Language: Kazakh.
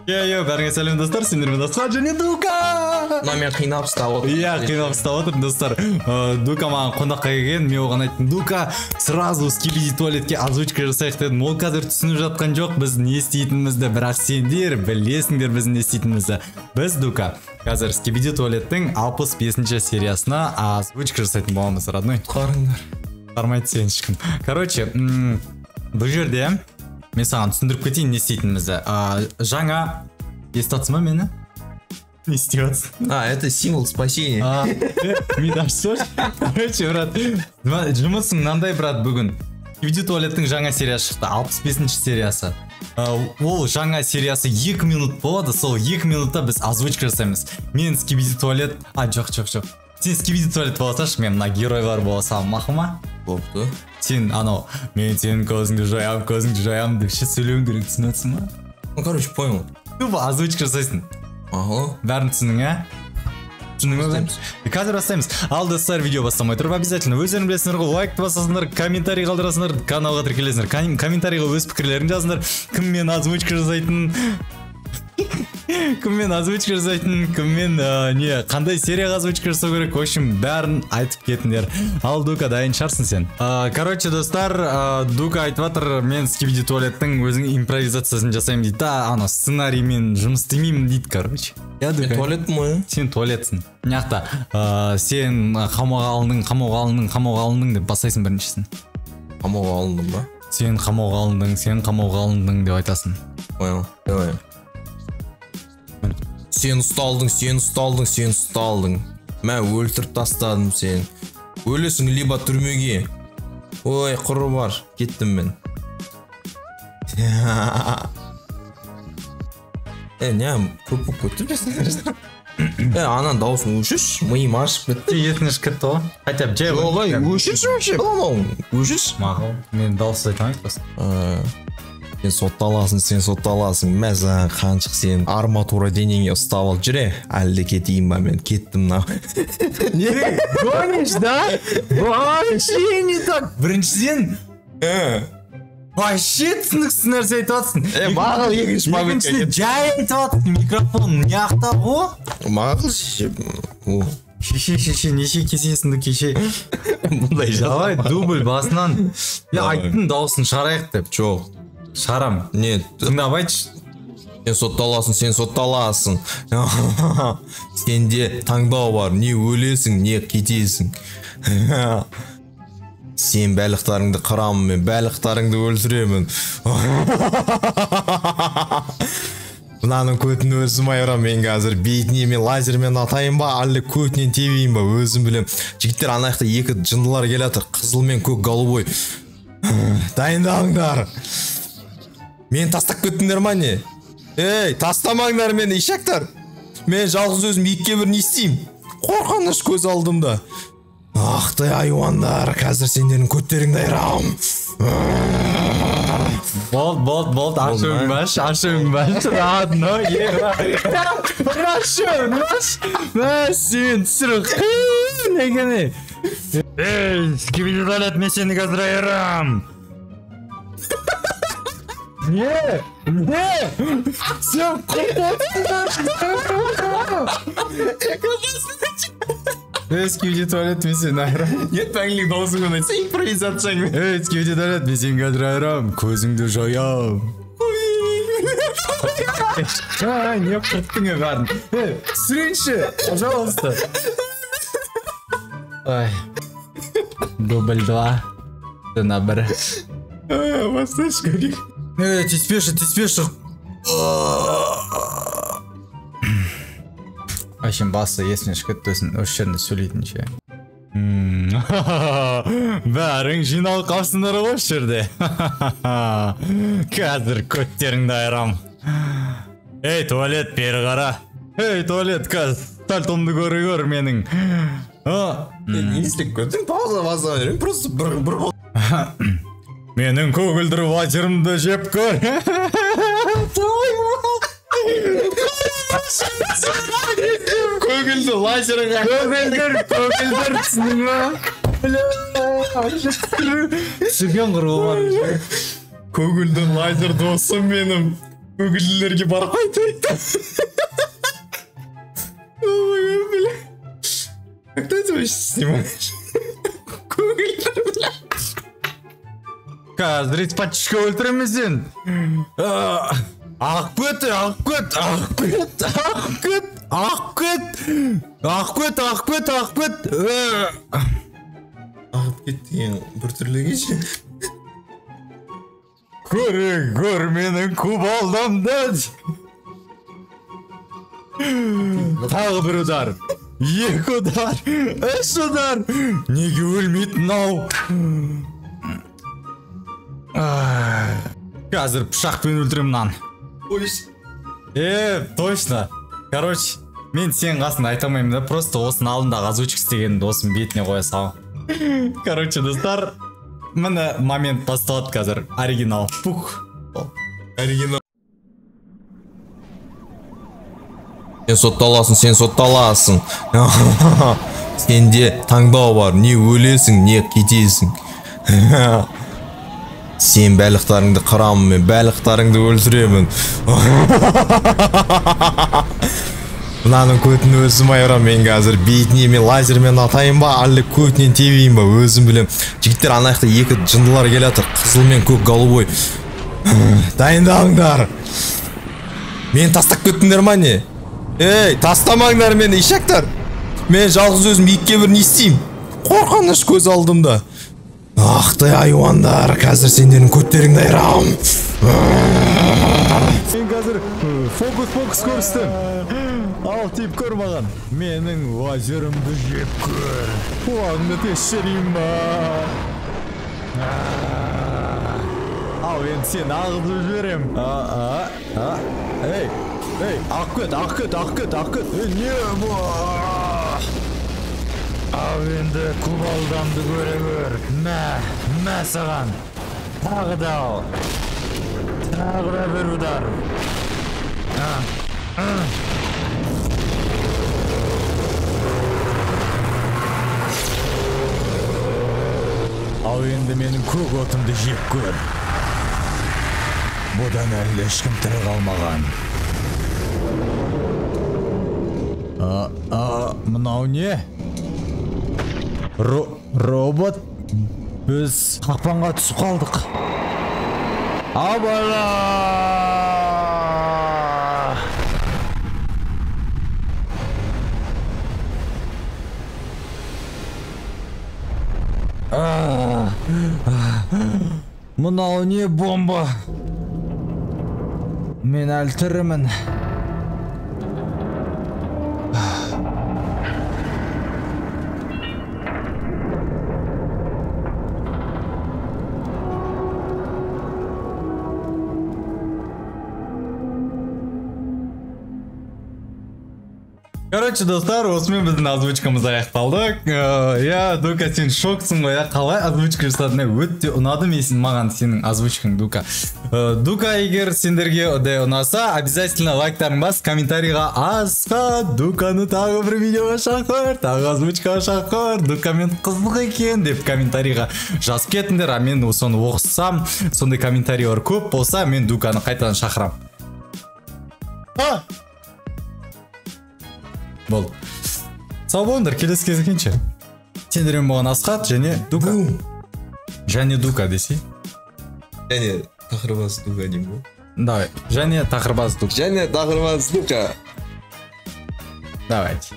бәріңе сәлем достар, сендермен достар және Дука. Мен қинап ұстап отыр. Қинап ұстап отыр достар. Дука маған қонаққа келген, мен оған айттым, Дука, сразу скибиди туалетке озвучка жасайық дедім. Ол қазір түсініп жатқан жоқ, біз не істейтінімізді, бірақ сендер білесіңдер біз не істейтінімізді. Біз Дука қазір скибиди туалеттің 65-ші сериясына озвучка жасайтын боламыз, родной. Қарыңдар. Қармайды сен ешкім. Короче, бұл жерде мен саған түсіндіріп кетейін не істейтінімізді. Жаңа естатсың ба мені? Не істейатсың? Это символ спасения. Медашсыз. Короче, брат, жұмысың мынандай, брат, бүгін. Скибиди туалеттің жаңа сериясы шықты, 65-ші сериясы. Ол жаңа сериясы 2 минут болады, сол 2 минутта біз озвучка жасаймыз. Мен скибиди туалет... жоқ. Сен скибиди туалет боласашы, мен мына геройлар боласам, мақыма? Бопты. Сен анау, мен сенің көзіңді жоям деп ше сөйлеуің керек, түсінесің ма? Короче, понял. Тупо озвучка жасайсың. Бәрін түсінің, түсінің ма? Қазір бастаймыз. Ал достар, видео бастамай тұрып, обязательно өздерің білесіңдер ғой, лайкты басасыңдар, комментарий қалдырасыңдар, каналға тіркелесіңдер, комментарийға өз пікірлерін жазыңдар, кіммен озвучка жасайтын, кіммен қандай серияға озвучка жасау керек, в общем, бәрін айтып кетіңдер. Ал Дука, дайын шығарсың сен. Короче, достар, Дука айтып жатыр, мен скибиди туалеттің өзің импровизациясын жасаймын дейді. Ана сценариймен жұмыс істемеймін дейді, короче. Мен туалеттім ғой? Сен туалетсің. Мыняқта, сен қамауға алындың деп бастайсың біріншісін. Қамауға алындың ба? Сен қамауға алындың деп айтасың. Понял, давай. Сен ұсталдың. Мен өлтіріп тастадым сен. Өлесің либо түрмеге. Ой, құры бар. Кеттім мен. Көп көтірбесің. Анан дауысын өшіш, миым ашып бітті. Етін ішкітті ғой. Хотя б жай олай өшіш вообще. Өшіш. Мағыл, мен дауысыз айтамайық басын. Сен сотталасың, мәзі қаншық сен арматура денеңе ұстап алып жүре, әлде кетейін ба, мен кеттім на. Не? Гониш, да? Вообще не так. Біріншіден? Вообще түсініксіз нәрсе айтыватсың. Мағыл екінші момент. Екіншіден жай айтыватсың, микрофон неақта ғой? Мағыл Шеше, неше кесесіңді кеше. Бұндай давай, дубль басынан. Айттың дауысын шығарайық деп. Жоқ. Шарам. Нет. Тыңдабайшы. Сен сотталасың. Сенде таңдау бар, не өлесің, не кетесің. Сен бәліқтарыңды қырамын, мен бәліқтарыңды өлтіремін. Мынаның көтін өзім айырам, мен қазір бетіне мен лазермен атайын ба, әлі көтінен тебейін ба, өзім білем. Жігіттер анаяқта екі жындылар келатыр, қызыл мен көк голубой. Дайындалыңдар. Мен тастап кеттіңдер ма не? Ей, тастамаңдар мені, ишақтар. Мен жалғыз өзім екке бір не істеймін? Қорқаныш көз алдымда. Ақтай айуандар, қазір сендердің көттеріңді айырам. Болт, ашуың баш. Ладно, сен түсірік. Негені? Ей, скибиди туалет, мен сені қазір айырам. Не? Сен скибиди туалет, мен сені айырам. Нет, пәңілік дауысың ғана, сен импровизацияң. Скибиди туалет, мен сені қазір айырам. Көзіңді жоям. Не құрттың бәрін. Түсірейінші, пожалуйста. Ой. Дубль 2. На бір. Басташ көрек. Теспеші. Ашын басы есіне шкеттесін, өш жерінде сөйлейтін ше. Бәрің жинал қапсындар өш жерде. Қазір көттеріңді айырам. Ей, туалет, бері қара. Ей, туалет, қаз, тальтомды көрі менің. Не істеп көттің, пауза баса берем, просто бір. Менің көгілдір лазерімді жеп көр. Көгілді лазеріңа. Көгілдір түсінің ма? Түсіген құрғылар. Көгілді лазер досым менің. Көгілділерге барып қайтайды. Ой, бля. Как ты это вообще снимаешь? Көгілділер, бля. Қазір пачка өлтіремесен. Ақкөт. Ағып кетті бір түрлі кеше. Көр менің кубалдамды. Тағы бір удар. 2 удар. 3 удар. Неге өлмейтін ау? Қазір пышақпен өлтіремін нан. Точно. Короче, мен сен қасында айтамаймын да, просто осының алдындағы озвучка істегенімді осының бетіне қоя салам. Короче, достар, міне момент басталады қазір. Оригинал. Пух. Оригинал. Сен сотталасың. Сенде таңдау бар, не өлесің, не кетесің. Сен бәліқтарыңды қырамын, мен бәліқтарыңды өлтіремін. Мынаның көтін өзім айырам, мен қазір бетіне мен лазермен атайын ба, әлі көтінен тебейін ба, өзім білем. Жігіттер анаяқта 2 жындылар келатыр, қызыл мен көк голубой. Дайындалыңдар. Мен тастап кеттіңдер ма не? Ей, тастамаңдар мені, ишақтар. Мен жалғыз өзім 2 бір не істеймін? Қорқыныш көз алдымда. Ақтай айуандар, қазір сендердің көттеріңді айырам. Мен қазір фокус көрістім. Ал тип көр маған. Менің лазерімді жеп көр. Қуаңды тешірейін ба. Ал енді сен ағып жіберем. Ей, ақкөт. Не бұл? Ал енді кубалдамды көре көр. Мә саған. Тағы да ал. Тағы да бір удар. Ал енді менің көк отымды жеп көр. Бұдан әлі ешкім тірі қалмаған. Мынау не? Робот? Біз қақпанға түсіп қалдық. Абала! Мынау не бомба? Мен әлі тірімін. Короче, достар, осымен біздің озвучкамыз аяқталды. Я, Дука, сен шоксың ғой, қалай озвучка жасадың? Өтте ұнады маған сенің озвучкаң, Дука. Дука, егер сендерге ұнаса, обязательно лайктарын бас, комментарийға асқа, Дуканы тағы бір видеоға шақыр, тағы озвучкаға шақыр, Дукамен қызық екен деп комментарийға жазып кетіңдер, а мен соны оқысам, сондай комментарийлер көп болса, мен Дуканы қайтадан шақырам. Бол. Сау болыңдар, келесі кездескенше. Сендермен болған Асхат және Дука. Және Дука десей. Және тақырбас Дука деймін ғой. Давай. Және тақырбас Дука. Және тақырбас Дука. Давайте.